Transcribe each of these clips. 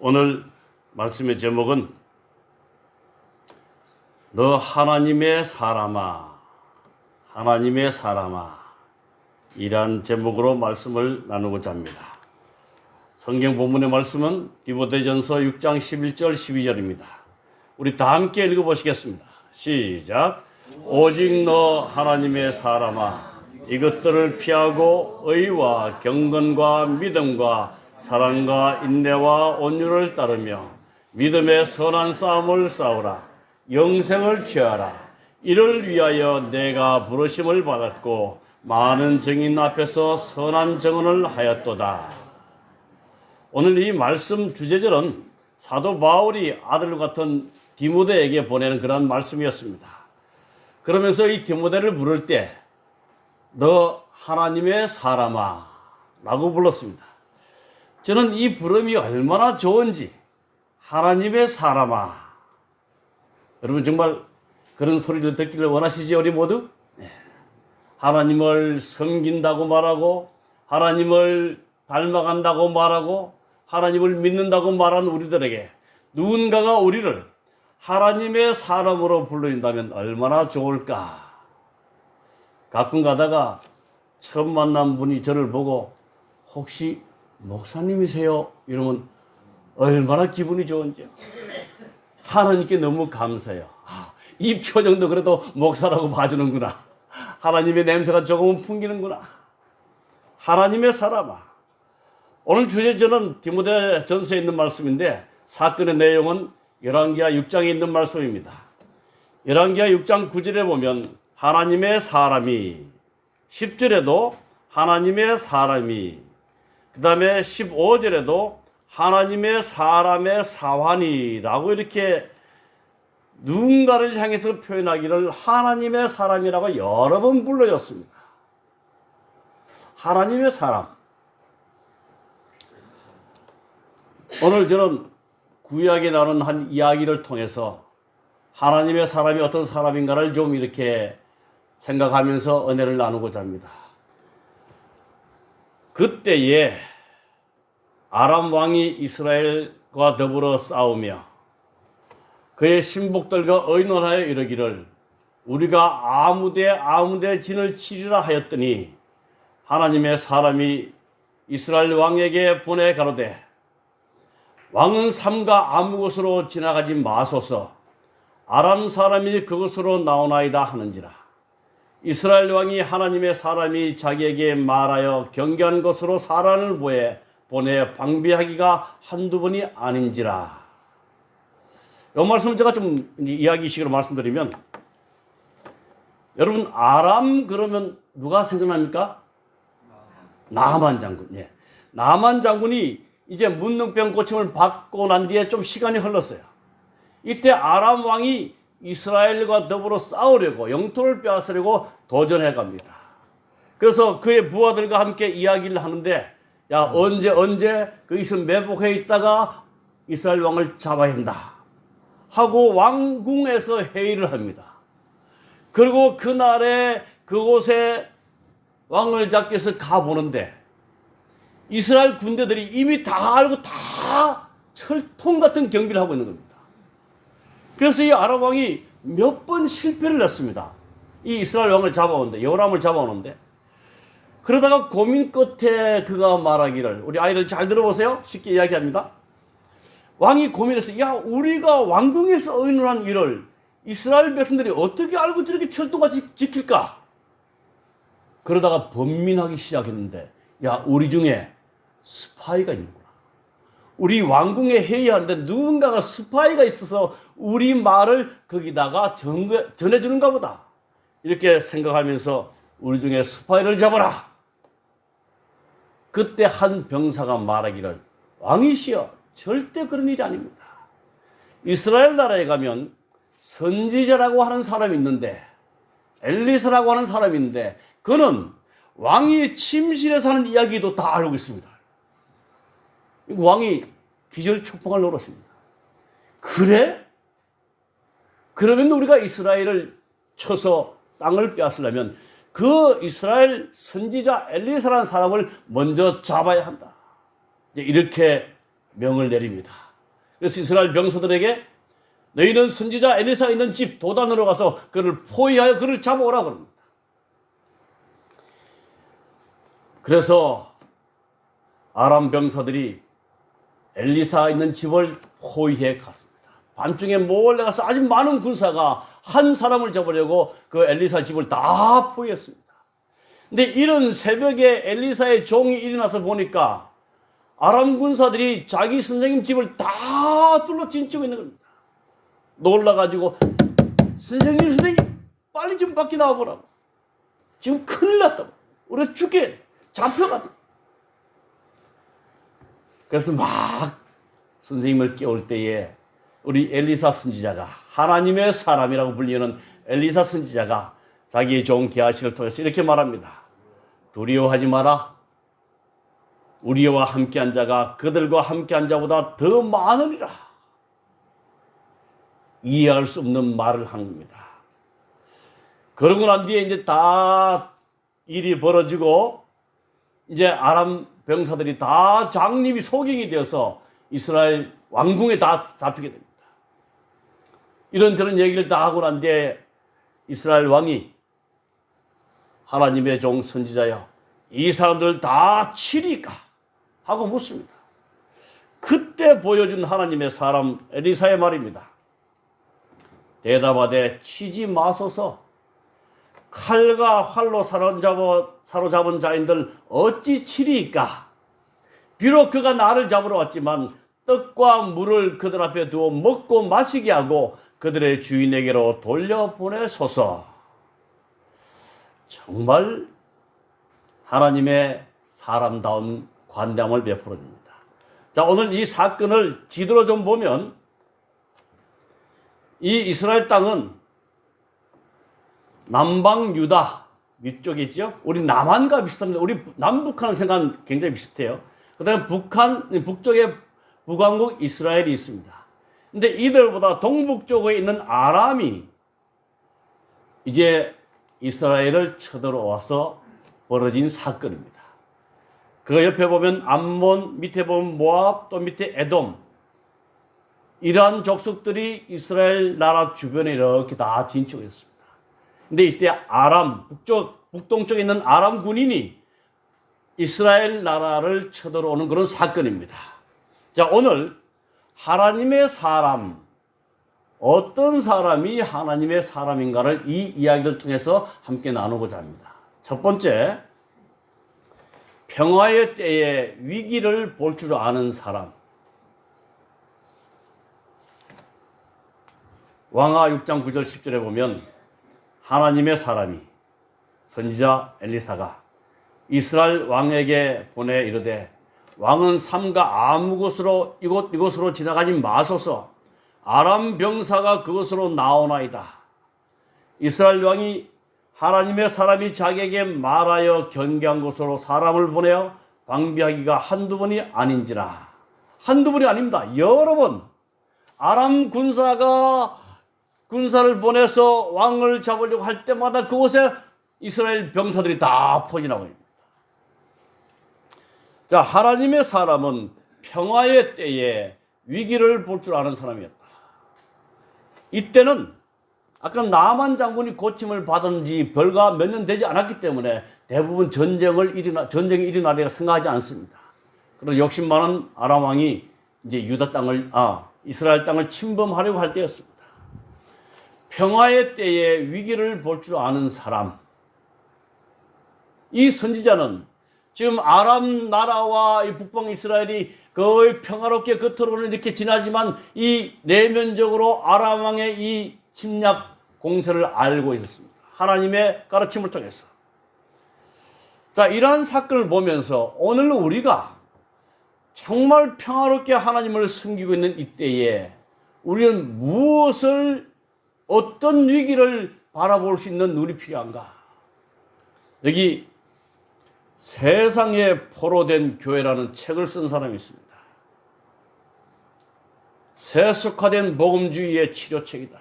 오늘 말씀의 제목은 너 하나님의 사람아, 하나님의 사람아 이란 제목으로 말씀을 나누고자 합니다. 성경 본문의 말씀은 디모데전서 6장 11절 12절입니다. 우리 다 함께 읽어보시겠습니다. 시작. 오직 너 하나님의 사람아 이것들을 피하고 의와 경건과 믿음과 사랑과 인내와 온유를 따르며 믿음의 선한 싸움을 싸우라. 영생을 취하라. 이를 위하여 내가 부르심을 받았고 많은 증인 앞에서 선한 증언을 하였도다. 오늘 이 말씀 주제절은 사도 바울이 아들 같은 디모데에게 보내는 그런 말씀이었습니다. 그러면서 이 디모데를 부를 때 너 하나님의 사람아 라고 불렀습니다. 저는 이 부름이 얼마나 좋은지, 하나님의 사람아. 여러분 정말 그런 소리를 듣기를 원하시죠, 우리 모두? 네. 하나님을 섬긴다고 말하고, 하나님을 닮아간다고 말하고, 하나님을 믿는다고 말하는 우리들에게 누군가가 우리를 하나님의 사람으로 불러준다면 얼마나 좋을까. 가끔 가다가 처음 만난 분이 저를 보고 혹시 목사님이세요? 이러면 얼마나 기분이 좋은지요. 하나님께 너무 감사해요. 이 표정도 그래도 목사라고 봐주는구나. 하나님의 냄새가 조금은 풍기는구나. 하나님의 사람아. 오늘 주제저는 디모데 전서에 있는 말씀인데 사건의 내용은 열왕기하 6장에 있는 말씀입니다. 열왕기하 6장 9절에 보면 하나님의 사람이, 10절에도 하나님의 사람이, 그 다음에 15절에도 하나님의 사람의 사환이라고 이렇게 누군가를 향해서 표현하기를 하나님의 사람이라고 여러 번 불러줬습니다. 하나님의 사람. 오늘 저는 구약에 나오는 한 이야기를 통해서 하나님의 사람이 어떤 사람인가를 좀 이렇게 생각하면서 은혜를 나누고자 합니다. 그때에 아람 왕이 이스라엘과 더불어 싸우며 그의 신복들과 의논하여 이르기를 우리가 아무데 진을 치리라 하였더니 하나님의 사람이 이스라엘 왕에게 보내 가로되 왕은 삼가 아무 곳으로 지나가지 마소서. 아람 사람이 그곳으로 나오나이다 하는지라. 이스라엘 왕이 하나님의 사람이 자기에게 말하여 경계한 곳으로 사람을 보내 방비하기가 한두 번이 아닌지라. 이 말씀을 제가 좀 이야기식으로 말씀드리면, 여러분 아람 그러면 누가 생각납니까? 나만 장군. 예. 나만 장군이 이제 문둥병 고침을 받고 난 뒤에 좀 시간이 흘렀어요. 이때 아람 왕이 이스라엘과 더불어 싸우려고 영토를 빼앗으려고 도전해 갑니다. 그래서 그의 부하들과 함께 이야기를 하는데 야 언제 그 이스라엘 매복해 있다가 이스라엘 왕을 잡아야 한다 하고 왕궁에서 회의를 합니다. 그리고 그날에 그곳에 왕을 잡기 위해서 가보는데 이스라엘 군대들이 이미 다 알고 다 철통 같은 경비를 하고 있는 겁니다. 그래서 이 아람 왕이 몇 번 실패를 했습니다. 이 이스라엘 왕을 잡아오는데, 여호람을 잡아오는데, 그러다가 고민 끝에 그가 말하기를, 우리 아이들 잘 들어보세요. 쉽게 이야기합니다. 왕이 고민해서 야 우리가 왕궁에서 의논한 일을 이스라엘 백성들이 어떻게 알고 저렇게 철도같이 지킬까? 그러다가 번민하기 시작했는데 야 우리 중에 스파이가 있는구나. 우리 왕궁에 회의하는데 누군가가 스파이가 있어서 우리 말을 거기다가 전해주는가 보다. 이렇게 생각하면서 우리 중에 스파이를 잡아라. 그때 한 병사가 말하기를 왕이시여 절대 그런 일이 아닙니다. 이스라엘 나라에 가면 선지자라고 하는 사람이 있는데 엘리사라고 하는 사람이 있는데 그는 왕이 침실에서 하는 이야기도 다 알고 있습니다. 왕이 기절초풍을 놓았습니다. 그래? 그러면 우리가 이스라엘을 쳐서 땅을 빼앗으려면 그 이스라엘 선지자 엘리사라는 사람을 먼저 잡아야 한다. 이렇게 명을 내립니다. 그래서 이스라엘 병사들에게 너희는 선지자 엘리사가 있는 집 도단으로 가서 그를 포위하여 그를 잡아오라 그럽니다. 그래서 아람 병사들이 엘리사가 있는 집을 포위해 갔습니다. 밤중에 몰래 가서 아주 많은 군사가 한 사람을 잡으려고 그 엘리사 집을 다 포위했습니다. 근데 이런 새벽에 엘리사의 종이 일어나서 보니까 아람 군사들이 자기 선생님 집을 다 둘러 진치고 있는 겁니다. 놀라가지고 선생님 빨리 좀 밖에 나와보라고. 지금 큰일 났다고. 우리 죽게 잡혀간다. 그래서 막 선생님을 깨울 때에 우리 엘리사 선지자가, 하나님의 사람이라고 불리는 엘리사 선지자가 자기의 종 게하시를 통해서 이렇게 말합니다. 두려워하지 마라. 우리와 함께한 자가 그들과 함께한 자보다 더 많으리라. 이해할 수 없는 말을 한 겁니다. 그러고 난 뒤에 이제 다 일이 벌어지고 이제 아람 병사들이 다 장립이 소경이 되어서 이스라엘 왕궁에 다 잡히게 됩니다. 이런저런 얘기를 다 하고 난 뒤에 이스라엘 왕이 하나님의 종 선지자여, 이 사람들 다 치리까? 하고 묻습니다. 그때 보여준 하나님의 사람 엘리사의 말입니다. 대답하되 치지 마소서. 칼과 활로 사로잡은 자인들 어찌 치리이까? 비록 그가 나를 잡으러 왔지만 떡과 물을 그들 앞에 두어 먹고 마시게 하고 그들의 주인에게로 돌려보내소서. 정말 하나님의 사람다운 관담을 베풀어 줍니다. 자, 오늘 이 사건을 지도로 좀 보면 이 이스라엘 땅은 남방 유다 위쪽에 있죠. 우리 남한과 비슷합니다. 우리 남북한을 생각하면 굉장히 비슷해요. 그 다음에 북쪽에 북왕국 이스라엘이 있습니다. 근데 이들보다 동북쪽에 있는 아람이 이제 이스라엘을 쳐들어와서 벌어진 사건입니다. 그 옆에 보면 암몬, 밑에 보면 모압, 또 밑에 에돔, 이러한 족속들이 이스라엘 나라 주변에 이렇게 다 진치고 있습니다. 근데 이때 아람, 북동쪽에 있는 아람 군인이 이스라엘 나라를 쳐들어오는 그런 사건입니다. 자, 오늘 하나님의 사람, 어떤 사람이 하나님의 사람인가를 이 이야기를 통해서 함께 나누고자 합니다. 첫 번째, 평화의 때에 위기를 볼 줄 아는 사람. 왕하 6장 9절 10절에 보면 하나님의 사람이 선지자 엘리사가 이스라엘 왕에게 보내 이르되 왕은 삼가 아무 곳으로 이곳으로 지나가지 마소서. 아람 병사가 그곳으로 나오나이다. 이스라엘 왕이 하나님의 사람이 자기에게 말하여 경계한 곳으로 사람을 보내어 방비하기가 한두 번이 아닌지라. 한두 번이 아닙니다. 여러 번 아람 군사가 군사를 보내서 왕을 잡으려고 할 때마다 그곳에 이스라엘 병사들이 다 포진하고 있습니다. 자, 하나님의 사람은 평화의 때에 위기를 볼 줄 아는 사람이었다. 이때는 아까 나만 장군이 고침을 받은 지 별가 몇 년 되지 않았기 때문에 대부분 전쟁이 일어나리라 생각하지 않습니다. 그래서 욕심 많은 아람 왕이 이제 이스라엘 땅을 침범하려고 할 때였습니다. 평화의 때에 위기를 볼 줄 아는 사람. 이 선지자는 지금 아람 나라와 이 북방 이스라엘이 거의 평화롭게 겉으로는 이렇게 지나지만 이 내면적으로 아람 왕의 이 침략 공세를 알고 있었습니다. 하나님의 가르침을 통해서. 자, 이러한 사건을 보면서 오늘 우리가 정말 평화롭게 하나님을 섬기고 있는 이때에 우리는 어떤 위기를 바라볼 수 있는 눈이 필요한가? 여기 세상에 포로된 교회라는 책을 쓴 사람이 있습니다. 세속화된 복음주의의 치료책이다.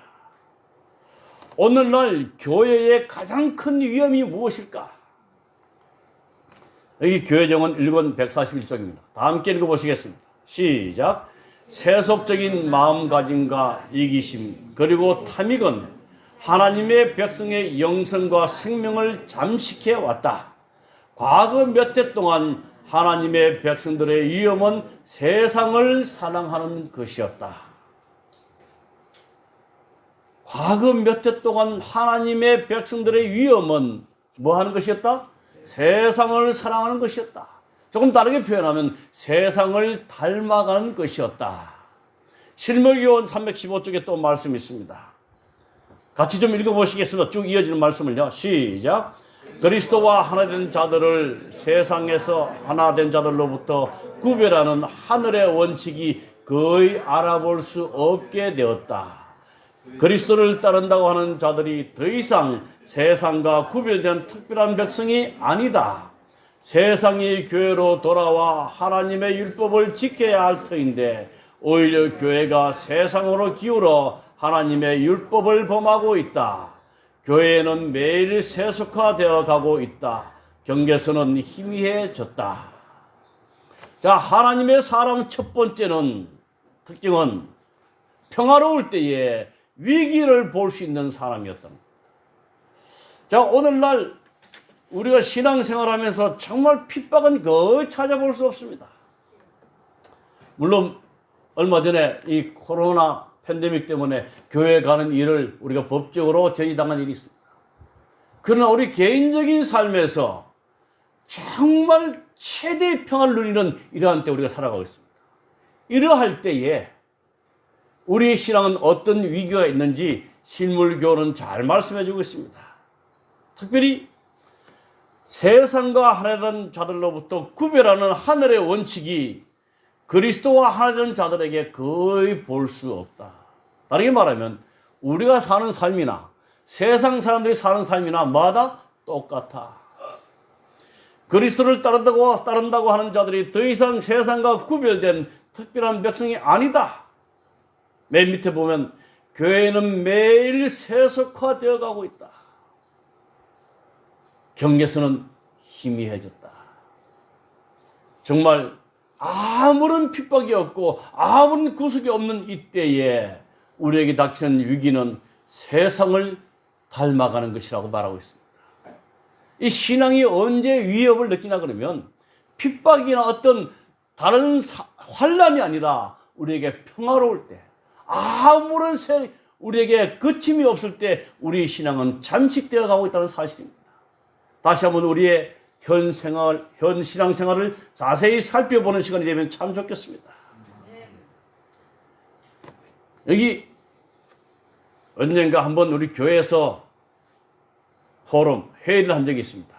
오늘날 교회의 가장 큰 위험이 무엇일까? 여기 교회 정원 1권 141쪽입니다. 다 함께 읽어보시겠습니다. 시작. 세속적인 마음가짐과 이기심 그리고 탐닉은 하나님의 백성의 영성과 생명을 잠식해 왔다. 과거 몇 해 동안 하나님의 백성들의 위험은 세상을 사랑하는 것이었다. 과거 몇 해 동안 하나님의 백성들의 위험은 뭐 하는 것이었다? 세상을 사랑하는 것이었다. 조금 다르게 표현하면 세상을 닮아가는 것이었다. 실물교원 315쪽에 또 말씀이 있습니다. 같이 좀 읽어보시겠습니다. 쭉 이어지는 말씀을요. 시작. 그리스도와 하나 된 자들을 세상에서 하나 된 자들로부터 구별하는 하늘의 원칙이 거의 알아볼 수 없게 되었다. 그리스도를 따른다고 하는 자들이 더 이상 세상과 구별된 특별한 백성이 아니다. 세상이 교회로 돌아와 하나님의 율법을 지켜야 할 터인데 오히려 교회가 세상으로 기울어 하나님의 율법을 범하고 있다. 교회는 매일 세속화되어 가고 있다. 경계선은 희미해졌다. 자, 하나님의 사람 첫 번째는 특징은 평화로울 때에 위기를 볼 수 있는 사람이었던 겁니다. 자, 오늘날 우리가 신앙생활하면서 정말 핍박은 거의 찾아볼 수 없습니다. 물론 얼마 전에 이 코로나 팬데믹 때문에 교회 가는 일을 우리가 법적으로 저지당한 일이 있습니다. 그러나 우리 개인적인 삶에서 정말 최대의 평화를 누리는 이러한 때 우리가 살아가고 있습니다. 이러할 때에 우리의 신앙은 어떤 위기가 있는지 실물교훈은 잘 말씀해 주고 있습니다. 특별히 세상과 하나된 자들로부터 구별하는 하늘의 원칙이 그리스도와 하나된 자들에게 거의 볼 수 없다. 다르게 말하면 우리가 사는 삶이나 세상 사람들이 사는 삶이나 마다 똑같아. 그리스도를 따른다고 하는 자들이 더 이상 세상과 구별된 특별한 백성이 아니다. 맨 밑에 보면 교회는 매일 세속화되어 가고 있다. 경계선은 희미해졌다. 정말 아무런 핍박이 없고 아무런 구속이 없는 이때에 우리에게 닥치는 위기는 세상을 닮아가는 것이라고 말하고 있습니다. 이 신앙이 언제 위협을 느끼나 그러면 핍박이나 어떤 다른 환란이 아니라 우리에게 평화로울 때, 아무런 우리에게 거침이 없을 때 우리 신앙은 잠식되어 가고 있다는 사실입니다. 다시 한번 우리의 현 신앙생활을 자세히 살펴보는 시간이 되면 참 좋겠습니다. 여기 언젠가 한번 우리 교회에서 포럼, 회의를 한 적이 있습니다.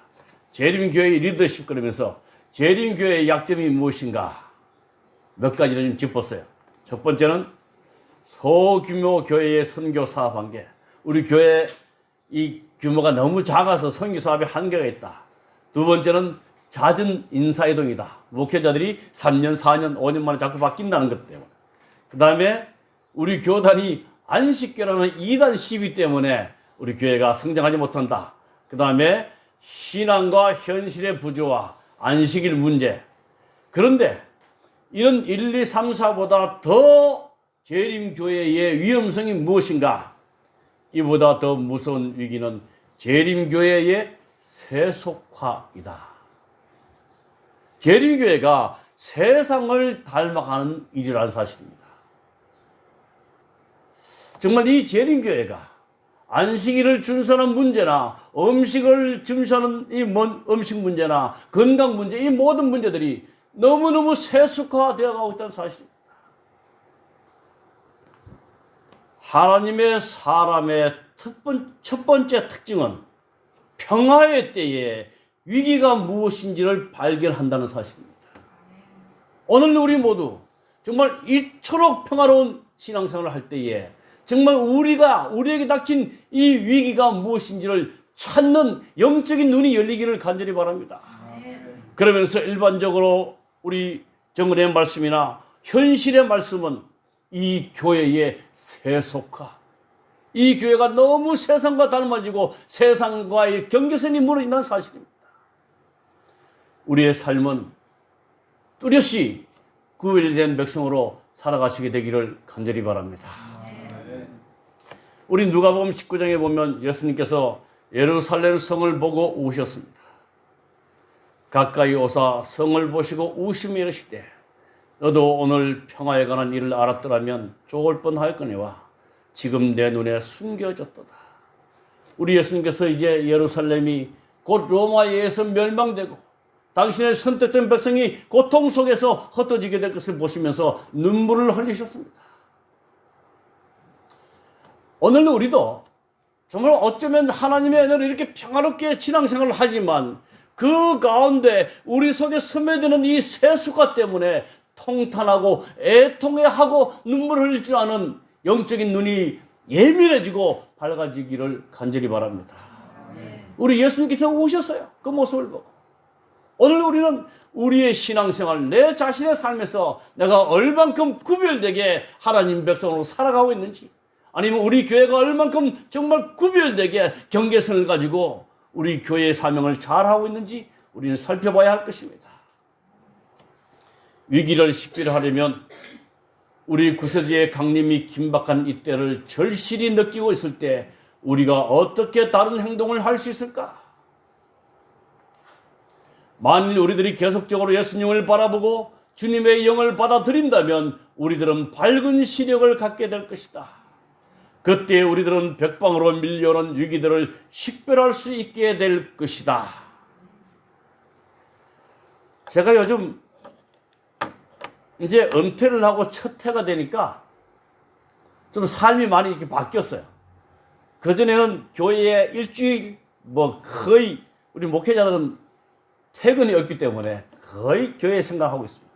재림교회의 리더십 그러면서 재림교회의 약점이 무엇인가 몇 가지를 좀 짚었어요. 첫 번째는 소규모 교회의 선교 사업 한계. 우리 교회 이 규모가 너무 작아서 선교 사업에 한계가 있다. 두 번째는 잦은 인사이동이다. 목회자들이 3년, 4년, 5년 만에 자꾸 바뀐다는 것 때문에. 그 다음에 우리 교단이 안식교라는 이단 시비 때문에 우리 교회가 성장하지 못한다. 그 다음에 신앙과 현실의 부조화, 안식일 문제. 그런데 이런 1, 2, 3, 4보다 더 재림교회의 위험성이 무엇인가? 이보다 더 무서운 위기는 재림교회의 세속화이다. 재림교회가 세상을 닮아가는 일이라는 사실입니다. 정말 이 재림교회가 안식일을 준수하는 문제나 음식을 준수하는 이 음식 문제나 건강 문제, 이 모든 문제들이 너무너무 세속화되어 가고 있다는 사실입니다. 하나님의 사람의 첫 번째 특징은 평화의 때에 위기가 무엇인지를 발견한다는 사실입니다. 오늘 우리 모두 정말 이토록 평화로운 신앙생활을 할 때에 정말 우리에게 닥친 이 위기가 무엇인지를 찾는 영적인 눈이 열리기를 간절히 바랍니다. 그러면서 일반적으로 우리 정은의 말씀이나 현실의 말씀은 이 교회의 세속화, 이 교회가 너무 세상과 닮아지고 세상과의 경계선이 무너진다는 사실입니다. 우리의 삶은 뚜렷이 구별된 백성으로 살아가시게 되기를 간절히 바랍니다. 우리 누가복음 19장에 보면 예수님께서 예루살렘 성을 보고 우셨습니다. 가까이 오사 성을 보시고 우시며 이르시되 너도 오늘 평화에 관한 일을 알았더라면 좋을 뻔하였거니와 지금 내 눈에 숨겨졌도다. 우리 예수님께서 이제 예루살렘이 곧 로마에 의해서 멸망되고 당신의 선택된 백성이 고통 속에서 흩어지게 될 것을 보시면서 눈물을 흘리셨습니다. 오늘 우리도 정말 어쩌면 하나님의 은혜로 이렇게 평화롭게 신앙생활을 하지만 그 가운데 우리 속에 스며드는 이 세수가 때문에 통탄하고 애통해하고 눈물을 흘릴 줄 아는 영적인 눈이 예민해지고 밝아지기를 간절히 바랍니다. 우리 예수님께서 오셨어요. 그 모습을 보고. 오늘 우리는 우리의 신앙생활, 내 자신의 삶에서 내가 얼만큼 구별되게 하나님 백성으로 살아가고 있는지, 아니면 우리 교회가 얼만큼 정말 구별되게 경계선을 가지고 우리 교회의 사명을 잘하고 있는지 우리는 살펴봐야 할 것입니다. 위기를 식별하려면 우리 구세주의 강림이 긴박한 이때를 절실히 느끼고 있을 때 우리가 어떻게 다른 행동을 할 수 있을까? 만일 우리들이 계속적으로 예수님을 바라보고 주님의 영을 받아들인다면 우리들은 밝은 시력을 갖게 될 것이다. 그때 우리들은 벽방으로 밀려오는 위기들을 식별할 수 있게 될 것이다. 제가 요즘 이제 은퇴를 하고 첫 해가 되니까 좀 삶이 많이 이렇게 바뀌었어요. 그전에는 교회에 일주일 거의 우리 목회자들은 퇴근이 없기 때문에 거의 교회 생각하고 있습니다.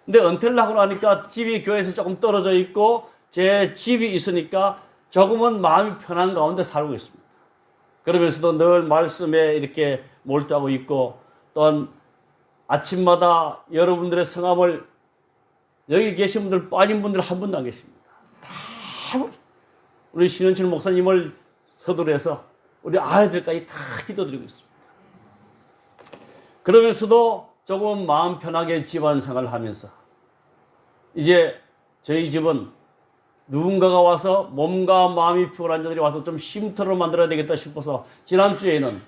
근데 은퇴를 하고 나니까 집이 교회에서 조금 떨어져 있고 제 집이 있으니까 조금은 마음이 편한 가운데 살고 있습니다. 그러면서도 늘 말씀에 이렇게 몰두하고 있고 또한 아침마다 여러분들의 성함을 여기 계신 분들 빠진 분들 한 분도 안 계십니다. 다 우리 신현철 목사님을 서두로 해서 우리 아이들까지 다 기도드리고 있습니다. 그러면서도 조금 마음 편하게 집안 생활을 하면서 이제 저희 집은 누군가가 와서 몸과 마음이 피곤한 자들이 와서 좀 쉼터로 만들어야 되겠다 싶어서 지난주에는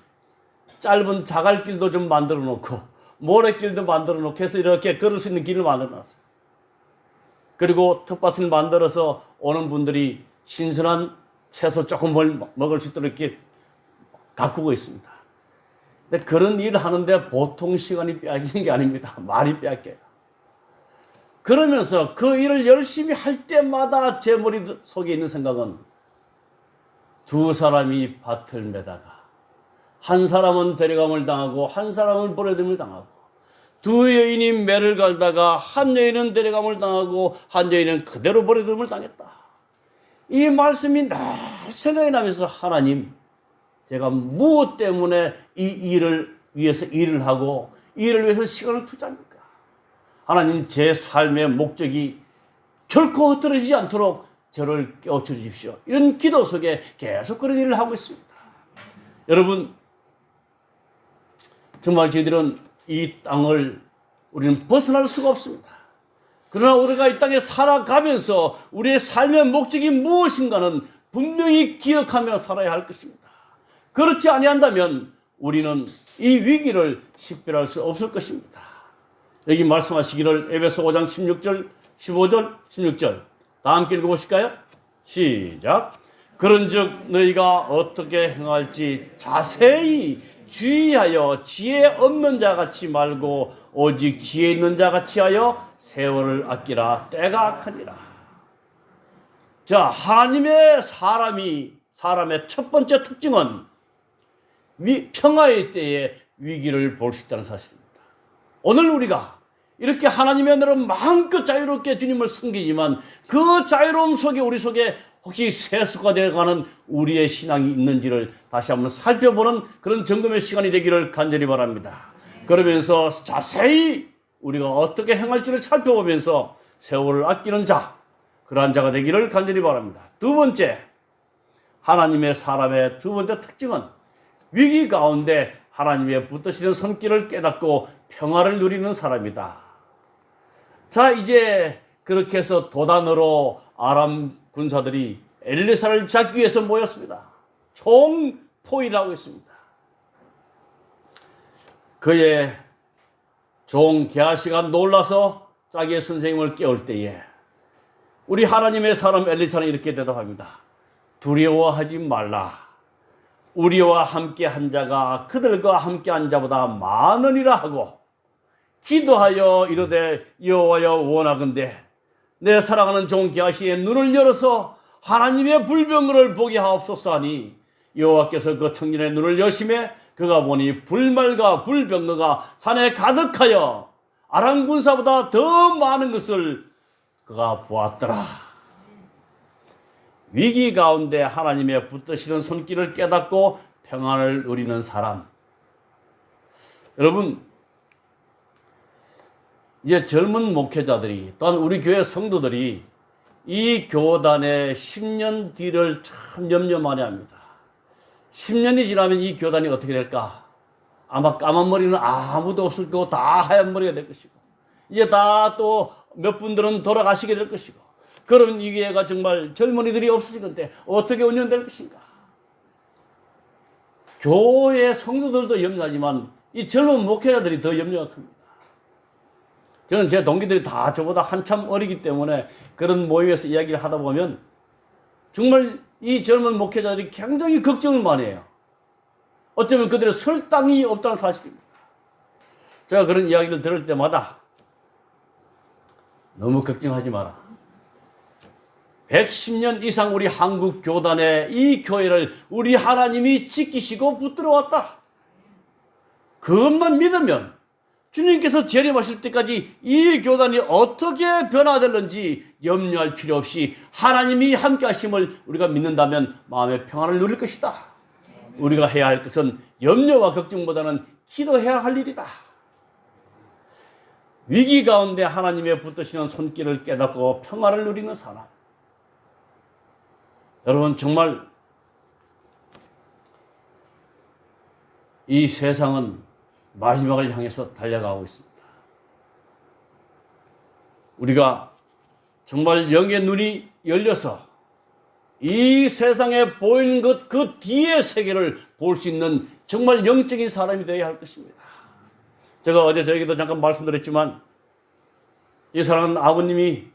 짧은 자갈길도 좀 만들어 놓고 모래길도 만들어 놓고 해서 이렇게 걸을 수 있는 길을 만들어 놨어요. 그리고 텃밭을 만들어서 오는 분들이 신선한 채소 조금 먹을 수 있도록 이렇게 가꾸고 있습니다. 근데 그런 일을 하는데 보통 시간이 빼앗기는 게 아닙니다. 말이 빼앗겨요. 그러면서 그 일을 열심히 할 때마다 제 머릿속에 있는 생각은 두 사람이 밭을 매다가 한 사람은 데려감을 당하고 한 사람은 버려짐을 당하고 두 여인이 매를 갈다가 한 여인은 데려감을 당하고 한 여인은 그대로 버려짐을 당했다. 이 말씀이 늘 생각이 나면서 하나님, 제가 무엇 때문에 이 일을 위해서 일을 하고 이 일을 위해서 시간을 투자합니까? 하나님, 제 삶의 목적이 결코 흐트러지지 않도록 저를 깨우쳐 주십시오. 이런 기도 속에 계속 그런 일을 하고 있습니다. 여러분, 정말 저희들은 이 땅을 우리는 벗어날 수가 없습니다. 그러나 우리가 이 땅에 살아가면서 우리의 삶의 목적이 무엇인가는 분명히 기억하며 살아야 할 것입니다. 그렇지 아니한다면 우리는 이 위기를 식별할 수 없을 것입니다. 여기 말씀하시기를 에베소 5장 16절, 15절, 16절 다 함께 읽어보실까요? 시작. 그런즉 너희가 어떻게 행할지 자세히 주의하여 지혜 없는 자같이 말고 오직 지혜 있는 자같이 하여 세월을 아끼라. 때가 악하니라. 자, 하나님의 사람의 첫 번째 특징은 평화의 때에 위기를 볼 수 있다는 사실입니다. 오늘 우리가 이렇게 하나님의 은혜로 마음껏 자유롭게 주님을 섬기지만 그 자유로움 속에 우리 속에 혹시 세수가 되어가는 우리의 신앙이 있는지를 다시 한번 살펴보는 그런 점검의 시간이 되기를 간절히 바랍니다. 그러면서 자세히 우리가 어떻게 행할지를 살펴보면서 세월을 아끼는 자, 그러한 자가 되기를 간절히 바랍니다. 두 번째, 하나님의 사람의 두 번째 특징은 위기 가운데 하나님의 붙드시는 손길을 깨닫고 평화를 누리는 사람이다. 자, 이제 그렇게 해서 도단으로 아람 군사들이 엘리사를 잡기 위해서 모였습니다. 총포위를 하고 있습니다. 그의 종 게하시가 놀라서 자기의 선생님을 깨울 때에 우리 하나님의 사람 엘리사는 이렇게 대답합니다. 두려워하지 말라. 우리와 함께 한 자가 그들과 함께 한 자보다 많으니라 하고 기도하여 이르되 여호와여 원하건대 내 사랑하는 종 게하시의 눈을 열어서 하나님의 불병거를 보게 하옵소서 하니 여호와께서 그 청년의 눈을 여심해 그가 보니 불말과 불병거가 산에 가득하여 아람 군사보다 더 많은 것을 그가 보았더라. 위기 가운데 하나님의 붙드시는 손길을 깨닫고 평안을 누리는 사람. 여러분, 이제 젊은 목회자들이 또한 우리 교회 성도들이 이 교단의 10년 뒤를 참 염려 많이 합니다. 10년이 지나면 이 교단이 어떻게 될까? 아마 까만 머리는 아무도 없을 거고 다 하얀 머리가 될 것이고 이제 다 또 몇 분들은 돌아가시게 될 것이고 그러면 이 교회가 정말 젊은이들이 없어질 건데 어떻게 운영될 것인가? 교회 성도들도 염려하지만 이 젊은 목회자들이 더 염려가 큽니다. 저는 제 동기들이 다 저보다 한참 어리기 때문에 그런 모임에서 이야기를 하다 보면 정말 이 젊은 목회자들이 굉장히 걱정을 많이 해요. 어쩌면 그들의 설 땅이 없다는 사실입니다. 제가 그런 이야기를 들을 때마다 너무 걱정하지 마라. 110년 이상 우리 한국 교단의 이 교회를 우리 하나님이 지키시고 붙들어 왔다. 그것만 믿으면 주님께서 재림하실 때까지 이 교단이 어떻게 변화될는지 염려할 필요 없이 하나님이 함께 하심을 우리가 믿는다면 마음의 평안을 누릴 것이다. 우리가 해야 할 것은 염려와 걱정보다는 기도해야 할 일이다. 위기 가운데 하나님의 붙드시는 손길을 깨닫고 평화를 누리는 사람. 여러분, 정말 이 세상은 마지막을 향해서 달려가고 있습니다. 우리가 정말 영의 눈이 열려서 이 세상에 보이는 것 그 뒤의 세계를 볼 수 있는 정말 영적인 사람이 되어야 할 것입니다. 제가 어제 저에게도 잠깐 말씀드렸지만 이 사랑하는 아버님이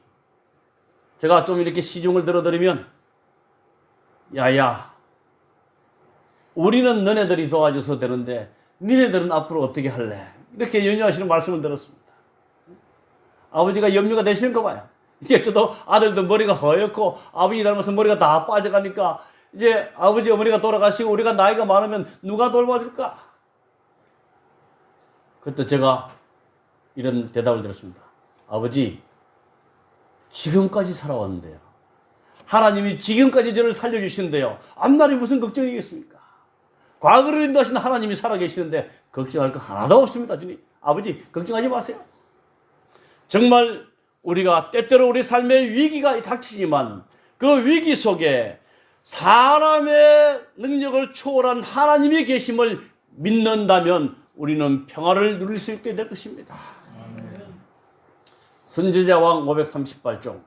제가 좀 이렇게 시중을 들어드리면 야야 우리는 너네들이 도와줘서 되는데 니네들은 앞으로 어떻게 할래? 이렇게 염려하시는 말씀을 들었습니다. 아버지가 염려가 되시는 거 봐요. 이제 저도 아들도 머리가 허옇고 아버지 닮아서 머리가 다 빠져가니까 이제 아버지 어머니가 돌아가시고 우리가 나이가 많으면 누가 돌봐줄까? 그때 제가 이런 대답을 드렸습니다. 아버지, 지금까지 살아왔는데요. 하나님이 지금까지 저를 살려주시는데요. 앞날이 무슨 걱정이겠습니까? 과거를 인도하시는 하나님이 살아계시는데 걱정할 거 하나도 없습니다. 주님, 아버지 걱정하지 마세요. 정말 우리가 때때로 우리 삶의 위기가 닥치지만 그 위기 속에 사람의 능력을 초월한 하나님이 계심을 믿는다면 우리는 평화를 누릴 수 있게 될 것입니다. 선지자왕 538종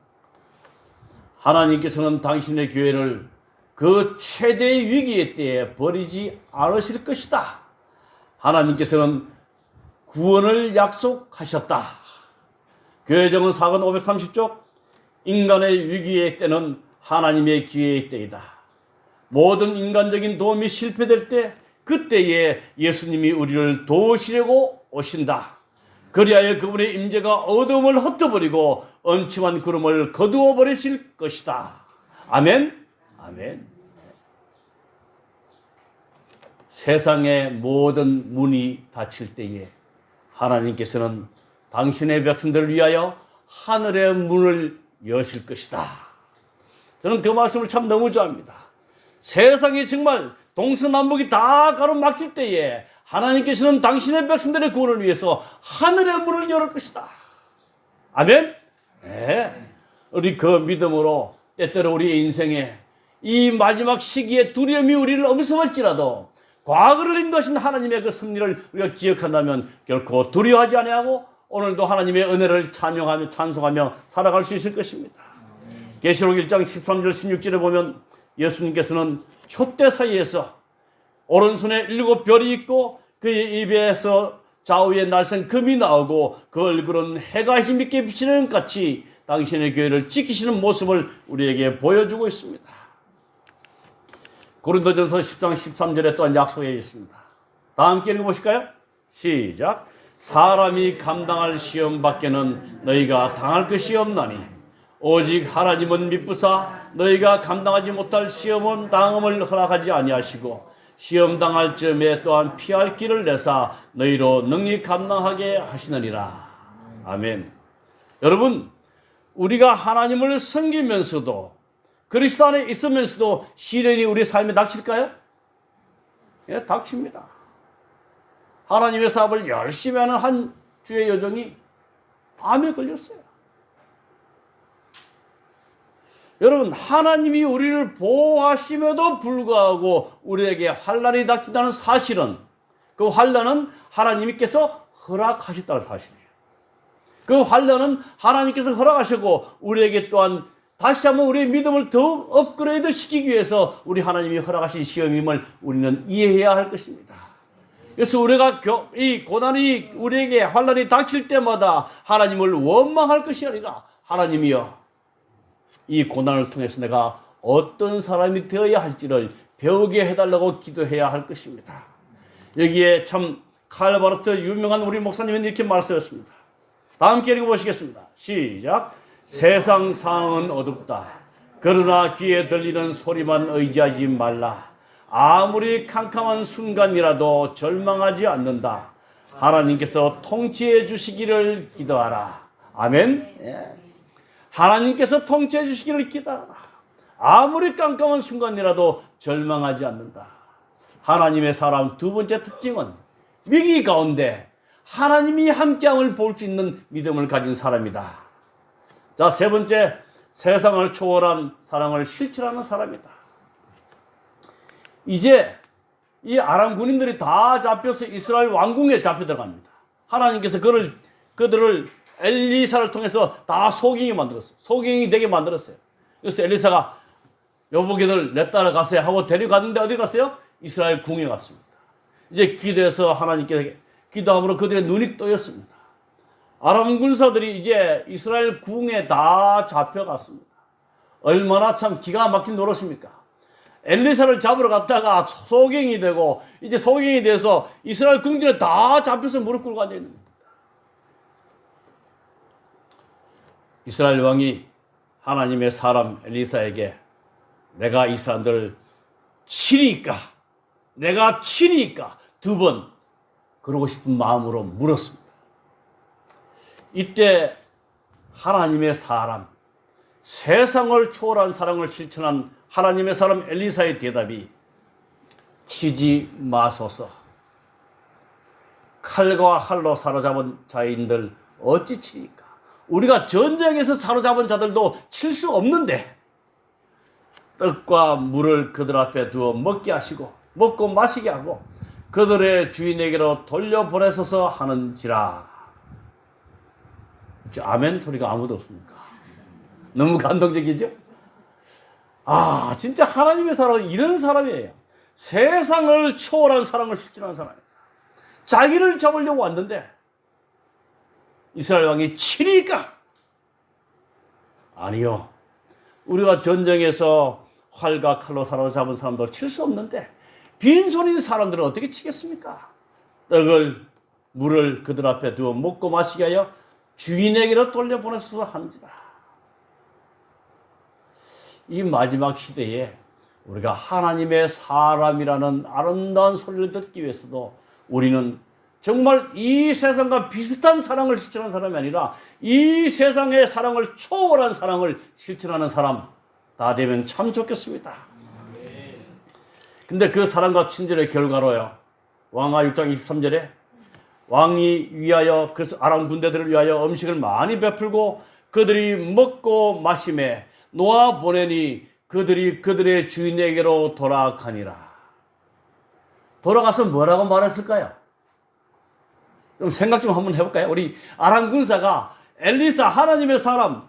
하나님께서는 당신의 교회를 그 최대의 위기의 때에 버리지 않으실 것이다. 하나님께서는 구원을 약속하셨다. 교회정은 4권 530쪽 인간의 위기의 때는 하나님의 기회의 때이다. 모든 인간적인 도움이 실패될 때 그때에 예수님이 우리를 도우시려고 오신다. 그리하여 그분의 임재가 어둠을 흩어버리고 엄침한 구름을 거두어 버리실 것이다. 아멘. 아멘. 세상의 모든 문이 닫힐 때에 하나님께서는 당신의 백성들을 위하여 하늘의 문을 여실 것이다. 저는 그 말씀을 참 너무 좋아합니다. 세상이 정말 동서남북이 다 가로막힐 때에 하나님께서는 당신의 백성들의 구원을 위해서 하늘의 문을 열을 것이다. 아멘? 네. 우리 그 믿음으로 때때로 우리의 인생에 이 마지막 시기에 두려움이 우리를 엄습할지라도 과거를 인도하신 하나님의 그 승리를 우리가 기억한다면 결코 두려워하지 아니하고 오늘도 하나님의 은혜를 찬양하며 찬송하며 살아갈 수 있을 것입니다. 계시록 1장 13절 16절에 보면 예수님께서는 촛대 사이에서 오른손에 7별이 있고 그의 입에서 좌우에 날쌘 금이 나오고 그 얼굴은 해가 힘있게 비치는 같이 당신의 교회를 지키시는 모습을 우리에게 보여주고 있습니다. 고린도전서 10장 13절에 또한 약속해 있습니다. 다 함께 읽어보실까요? 시작. 사람이 감당할 시험 밖에는 너희가 당할 것이 없나니 오직 하나님은 미쁘사 너희가 감당하지 못할 시험은 당함을 허락하지 아니하시고 시험 당할 즈음에 또한 피할 길을 내사 너희로 능히 감당하게 하시느니라. 아멘. 여러분, 우리가 하나님을 섬기면서도 그리스도 안에 있으면서도 시련이 우리 삶에 닥칠까요? 예, 닥칩니다. 하나님의 사업을 열심히 하는 한 주의 여종이 암에 걸렸어요. 여러분, 하나님이 우리를 보호하심에도 불구하고 우리에게 환난이 닥친다는 사실은 그 환난은 하나님께서 허락하셨다는 사실이에요. 그 환난은 하나님께서 허락하시고 우리에게 또한 다시 한번 우리의 믿음을 더욱 업그레이드 시키기 위해서 우리 하나님이 허락하신 시험임을 우리는 이해해야 할 것입니다. 그래서 우리가 이 고난이 우리에게 환난이 닥칠 때마다 하나님을 원망할 것이 아니라 하나님이여 이 고난을 통해서 내가 어떤 사람이 되어야 할지를 배우게 해달라고 기도해야 할 것입니다. 여기에 참 칼바르트 유명한 우리 목사님은 이렇게 말씀하셨습니다. 다 함께 읽어보시겠습니다. 시작. 세상 상황은 어둡다. 그러나 귀에 들리는 소리만 의지하지 말라. 아무리 캄캄한 순간이라도 절망하지 않는다. 하나님께서 통치해 주시기를 기도하라. 아멘. 예. 하나님께서 통치해 주시기를 기도하라. 아무리 깜깜한 순간이라도 절망하지 않는다. 하나님의 사람 두 번째 특징은 위기 가운데 하나님이 함께함을 볼 수 있는 믿음을 가진 사람이다. 자, 세 번째, 세상을 초월한 사랑을 실천하는 사람이다. 이제 이 아람 군인들이 다 잡혀서 이스라엘 왕궁에 잡혀 들어갑니다. 하나님께서 그들을 엘리사를 통해서 다 소경이 만들었어요. 소경이 되게 만들었어요. 그래서 엘리사가 여보게들 내 따라가세요 하고 데려갔는데 어디 갔어요? 이스라엘 궁에 갔습니다. 이제 기도해서 하나님께 기도함으로 그들의 눈이 떠였습니다. 아람 군사들이 이제 이스라엘 궁에 다 잡혀갔습니다. 얼마나 참 기가 막힌 노릇입니까? 엘리사를 잡으러 갔다가 소경이 되고 이제 소경이 돼서 이스라엘 궁전에 다 잡혀서 무릎 꿇고 앉아 있는 겁니다. 이스라엘 왕이 하나님의 사람 엘리사에게 내가 이 사람들 치리까? 내가 치리까? 두 번 그러고 싶은 마음으로 물었습니다. 이때 하나님의 사람, 세상을 초월한 사랑을 실천한 하나님의 사람 엘리사의 대답이 치지 마소서. 칼과 활로 사로잡은 자인들 어찌 치리까? 우리가 전쟁에서 사로잡은 자들도 칠 수 없는데 떡과 물을 그들 앞에 두어 먹게 하시고 먹고 마시게 하고 그들의 주인에게로 돌려보내소서 하는지라. 아멘 소리가 아무도 없습니까? 너무 감동적이죠? 아, 진짜 하나님의 사람은 이런 사람이에요. 세상을 초월한 사랑을 실천하는 사람이에요. 자기를 잡으려고 왔는데 이스라엘 왕이 치리까? 아니요. 우리가 전쟁에서 활과 칼로 사로잡은 사람도 칠 수 없는데 빈손인 사람들은 어떻게 치겠습니까? 떡을 물을 그들 앞에 두어 먹고 마시게 하여 주인에게로 돌려보내소서 하는지라. 이 마지막 시대에 우리가 하나님의 사람이라는 아름다운 소리를 듣기 위해서도 우리는 정말 이 세상과 비슷한 사랑을 실천하는 사람이 아니라 이 세상의 사랑을 초월한 사랑을 실천하는 사람 다 되면 참 좋겠습니다. 근데 그 사랑과 친절의 결과로요, 왕하 6장 23절에 왕이 위하여 그 아람 군대들을 위하여 음식을 많이 베풀고 그들이 먹고 마심에 놓아 보내니 그들이 그들의 주인에게로 돌아가니라. 돌아가서 뭐라고 말했을까요? 좀 생각 좀 한번 해볼까요? 우리 아람 군사가 엘리사 하나님의 사람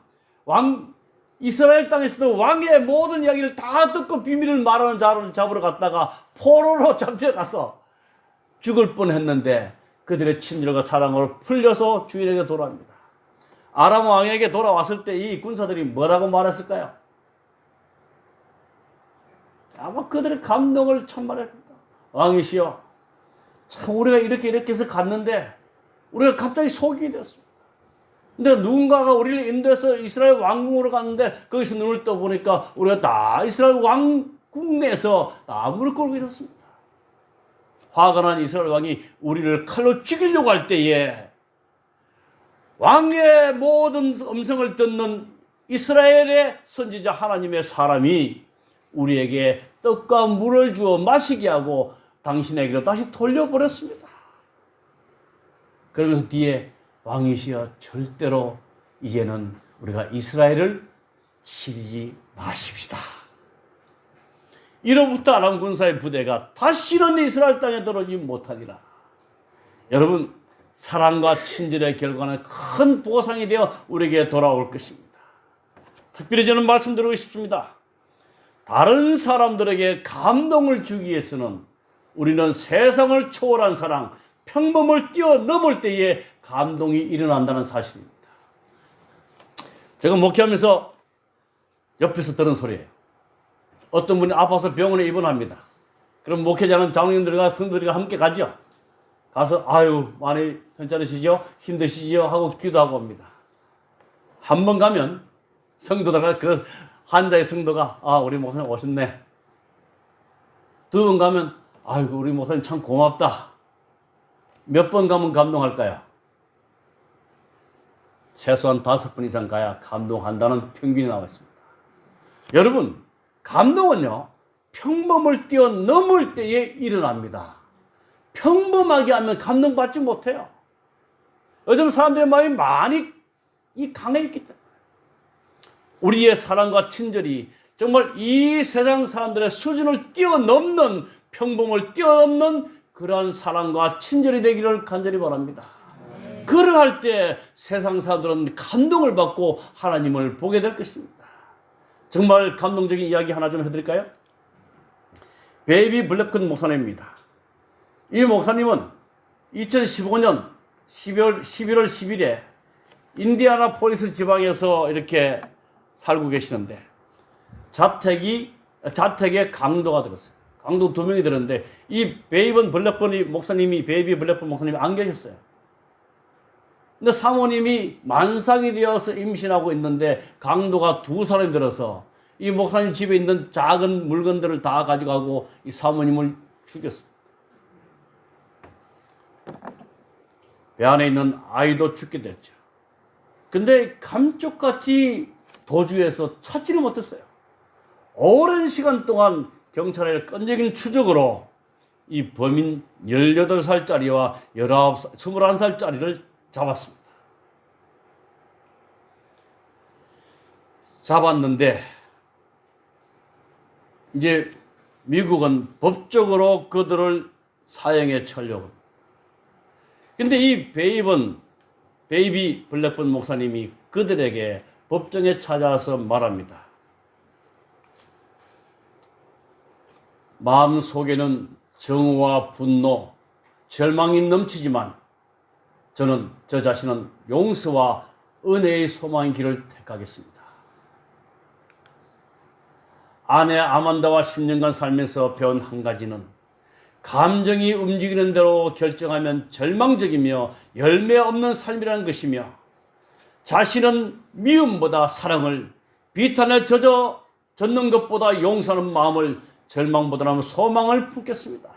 이스라엘 땅에서도 왕의 모든 이야기를 다 듣고 비밀을 말하는 자를 잡으러 갔다가 포로로 잡혀가서 죽을 뻔했는데 그들의 친절과 사랑으로 풀려서 주인에게 돌아옵니다. 아람 왕에게 돌아왔을 때 이 군사들이 뭐라고 말했을까요? 아마 그들의 감동을 천만했습니다. 왕이시여, 참 우리가 이렇게 해서 갔는데 우리가 갑자기 소경이 되었습니다. 근데 누군가가 우리를 인도해서 이스라엘 왕궁으로 갔는데 거기서 눈을 떠보니까 우리가 다 이스라엘 왕궁 내에서 다 무릎 꿇고 있었습니다. 화가 난 이스라엘 왕이 우리를 칼로 죽이려고 할 때에 왕의 모든 음성을 듣는 이스라엘의 선지자 하나님의 사람이 우리에게 떡과 물을 주어 마시게 하고 당신에게로 다시 돌려버렸습니다. 그러면서 뒤에 왕이시여 절대로 이제는 우리가 이스라엘을 치지 마십시다. 이로부터 아람 군사의 부대가 다시는 이스라엘 땅에 들어오지 못하니라. 여러분, 사랑과 친절의 결과는 큰 보상이 되어 우리에게 돌아올 것입니다. 특별히 저는 말씀드리고 싶습니다. 다른 사람들에게 감동을 주기 위해서는 우리는 세상을 초월한 사랑, 평범을 뛰어넘을 때에 감동이 일어난다는 사실입니다. 제가 목회하면서 옆에서 들은 소리예요. 어떤 분이 아파서 병원에 입원합니다. 그럼 목회자는 장로님들과 성도들과 함께 가죠. 가서 아유 많이 괜찮으시죠? 힘드시죠? 하고 기도하고 옵니다. 한 번 가면 성도들과 그 환자의 성도가 아 우리 목사님 오셨네. 두 번 가면 아이고 우리 목사님 참 고맙다. 몇 번 가면 감동할까요? 최소한 5번 이상 가야 감동한다는 평균이 나와 있습니다. 여러분, 감동은요 평범을 뛰어넘을 때에 일어납니다. 평범하게 하면 감동받지 못해요. 요즘 사람들의 마음이 많이 강해 있기 때문에 우리의 사랑과 친절이 정말 이 세상 사람들의 수준을 뛰어넘는 평범을 뛰어넘는 그러한 사랑과 친절이 되기를 간절히 바랍니다. 그러할 때 세상 사람들은 감동을 받고 하나님을 보게 될 것입니다. 정말 감동적인 이야기 하나 좀 해드릴까요? 베이비 블랙컨 목사님입니다. 이 목사님은 2015년 11월 10일에 인디애나폴리스 지방에서 이렇게 살고 계시는데 자택에 강도가 들었어요. 강도 2명이 들었는데 이 베이비 블랙컨 목사님이 안 계셨어요. 근데 사모님이 만삭이 되어서 임신하고 있는데 강도가 2사람이 들어서 이 목사님 집에 있는 작은 물건들을 다 가져가고 이 사모님을 죽였어요. 배 안에 있는 아이도 죽게 됐죠. 근데 감쪽같이 도주해서 찾지를 못했어요. 오랜 시간 동안 경찰의 끈질긴 추적으로 이 범인 18살짜리와 21살짜리를 잡았습니다. 잡았는데 이제 미국은 법적으로 그들을 사형에 처하려고 합니다. 근데 이 베이비 블랙번 목사님이 그들에게 법정에 찾아와서 말합니다. 마음속에는 정오와 분노, 절망이 넘치지만 저는 저 자신은 용서와 은혜의 소망의 길을 택하겠습니다. 아내 아만다와 10년간 살면서 배운 한 가지는 감정이 움직이는 대로 결정하면 절망적이며 열매 없는 삶이라는 것이며 자신은 미움보다 사랑을, 비탄에 젖는 것보다 용서하는 마음을, 절망보다는 소망을 품겠습니다.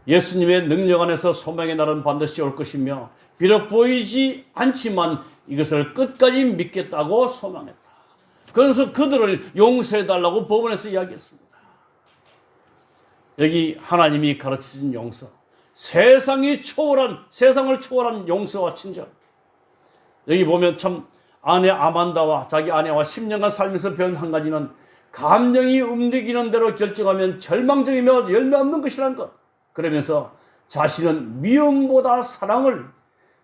예수님의 능력 안에서 소망의 날은 반드시 올 것이며 비록 보이지 않지만 이것을 끝까지 믿겠다고 소망했다. 그래서 그들을 용서해달라고 법원에서 이야기했습니다. 여기 하나님이 가르치신 용서, 세상을 초월한 용서와 친절. 여기 보면 참 아내 아만다와 자기 아내와 10년간 살면서 배운 한 가지는 감정이 움직이는 대로 결정하면 절망적이며 열매 없는 것이라는 것. 그러면서 자신은 미움보다 사랑을,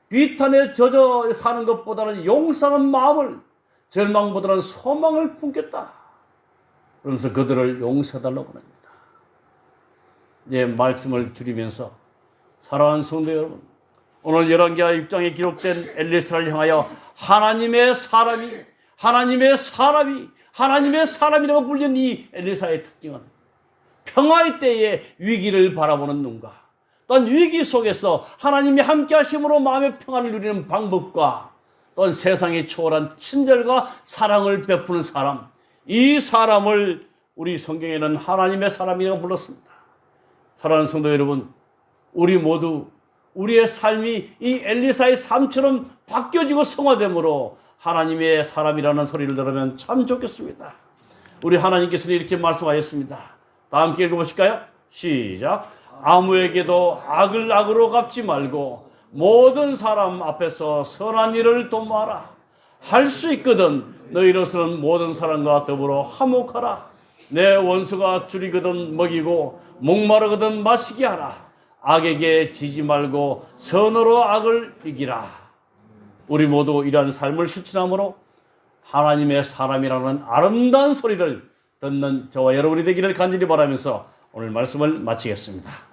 비탄에 젖어 사는 것보다는 용서하는 마음을, 절망보다는 소망을 품겠다. 그러면서 그들을 용서해달라고 합니다. 예, 말씀을 줄이면서 사랑하는 성도 여러분, 오늘 열왕기하 6장에 기록된 엘리사를 향하여 하나님의 사람이라고 불린 이 엘리사의 특징은 평화의 때에 위기를 바라보는 눈과 또한 위기 속에서 하나님이 함께 하심으로 마음의 평안을 누리는 방법과 또한 세상에 초월한 친절과 사랑을 베푸는 사람, 이 사람을 우리 성경에는 하나님의 사람이라고 불렀습니다. 사랑하는 성도 여러분, 우리 모두 우리의 삶이 이 엘리사의 삶처럼 바뀌어지고 성화되므로 하나님의 사람이라는 소리를 들으면 참 좋겠습니다. 우리 하나님께서는 이렇게 말씀하셨습니다. 다 함께 읽어보실까요? 시작. 아무에게도 악을 악으로 갚지 말고 모든 사람 앞에서 선한 일을 도모하라. 할 수 있거든 너희로서는 모든 사람과 더불어 화목하라. 내 원수가 줄이거든 먹이고 목마르거든 마시게 하라. 악에게 지지 말고 선으로 악을 이기라. 우리 모두 이러한 삶을 실천함으로 하나님의 사람이라는 아름다운 소리를 듣는 저와 여러분이 되기를 간절히 바라면서 오늘 말씀을 마치겠습니다.